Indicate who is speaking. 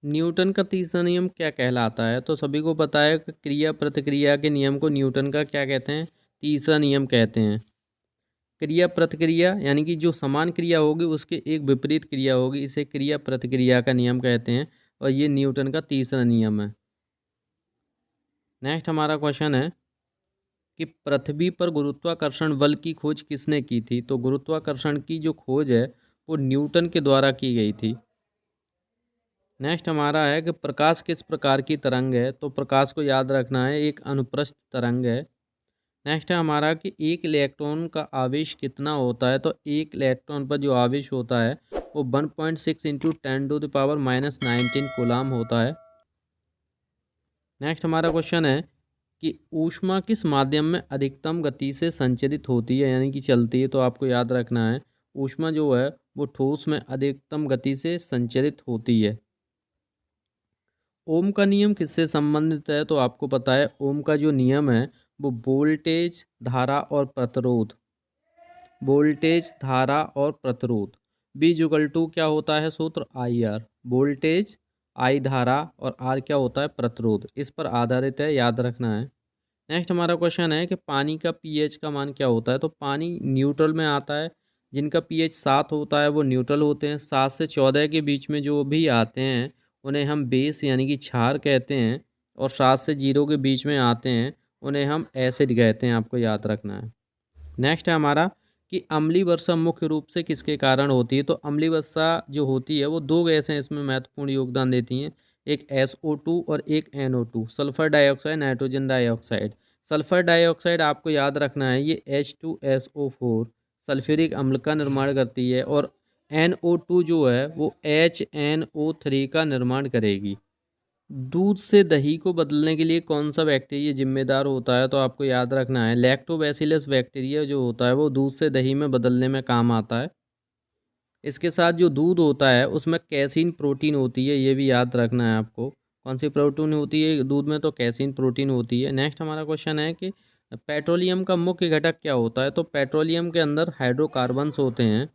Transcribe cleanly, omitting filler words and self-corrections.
Speaker 1: Newton का तीसरा नियम क्या कहलाता है? तो सभी को पता है कि क्रिया प्रतिक्रिया के नियम को न्यूटन का क्या कहते हैं? तीसरा नियम कहते हैं। क्रिया प्रतिक्रिया यानी कि जो समान क्रिया होगी उसके एक विपरीत क्रिया होगी, इसे क्रिया प्रतिक्रिया का नियम कहते हैं और ये न्यूटन का तीसरा नियम है। नेक्स्ट हमारा क्वेश्चन है कि पृथ्वी पर गुरुत्वाकर्षण बल की खोज किसने की थी? तो गुरुत्वाकर्षण की जो खोज है वो न्यूटन के द्वारा की गई थी। नेक्स्ट हमारा है कि प्रकाश किस प्रकार की तरंग है? तो प्रकाश को याद रखना है, एक अनुप्रस्थ तरंग है। नेक्स्ट है हमारा कि एक इलेक्ट्रॉन का आवेश कितना होता है? तो एक इलेक्ट्रॉन पर जो आवेश होता है वो 1.6 इंटू 10⁻⁻19 कूलाम होता है। नेक्स्ट हमारा क्वेश्चन है कि ऊष्मा किस माध्यम में अधिकतम गति से संचरित होती है यानी कि चलती है? तो आपको याद रखना है, ऊष्मा जो है वो ठोस में अधिकतम गति से संचरित होती है। ओम का नियम किससे संबंधित है? तो आपको पता है ओम का जो नियम है वो वोल्टेज, धारा और प्रतिरोध, वोल्टेज, धारा और प्रतिरोध, बी जुगल टू क्या होता है सूत्र? आई आर, वोल्टेज, आई धारा और आर क्या होता है? प्रतिरोध, इस पर आधारित है, याद रखना है। नेक्स्ट हमारा क्वेश्चन है कि पानी का पीएच का मान क्या होता है? तो पानी न्यूट्रल में आता है, जिनका पीएच 7 होता है वो न्यूट्रल होते हैं। 7 से 14 के बीच में जो भी आते हैं उन्हें हम बेस यानी कि क्षार कहते हैं, और 7 से 0 के बीच में आते हैं उन्हें हम एसिड कहते हैं, आपको याद रखना है। नेक्स्ट है हमारा कि अम्लीय वर्षा मुख्य रूप से किसके कारण होती है? तो अम्लीय वर्षा जो होती है वो दो गैसें इसमें महत्वपूर्ण योगदान देती हैं, एक SO2 और एक NO2, sulphur dioxide, nitrogen dioxide. Sulphur dioxide आपको याद रखना है ये H2SO4 सल्फ्यूरिक अम्ल का निर्माण करती है, और NO2 जो है वो HNO3 का निर्माण करेगी। दूध से दही को बदलने के लिए कौन सा बैक्टीरिया जिम्मेदार होता है? तो आपको याद रखना है लैक्टोबैसिलस बैक्टीरिया जो होता है वो दूध से दही में बदलने में काम आता है। इसके साथ जो दूध होता है उसमें कैसीन प्रोटीन होती है, ये भी याद रखना है आपको। कौन सी प्रोटीन होती है दूध में? तो कैसीन प्रोटीन होती है। नेक्स्ट हमारा क्वेश्चन है कि पेट्रोलियम का मुख्य घटक क्या होता है? तो पेट्रोलियम के अंदर हाइड्रोकार्बन्स होते हैं।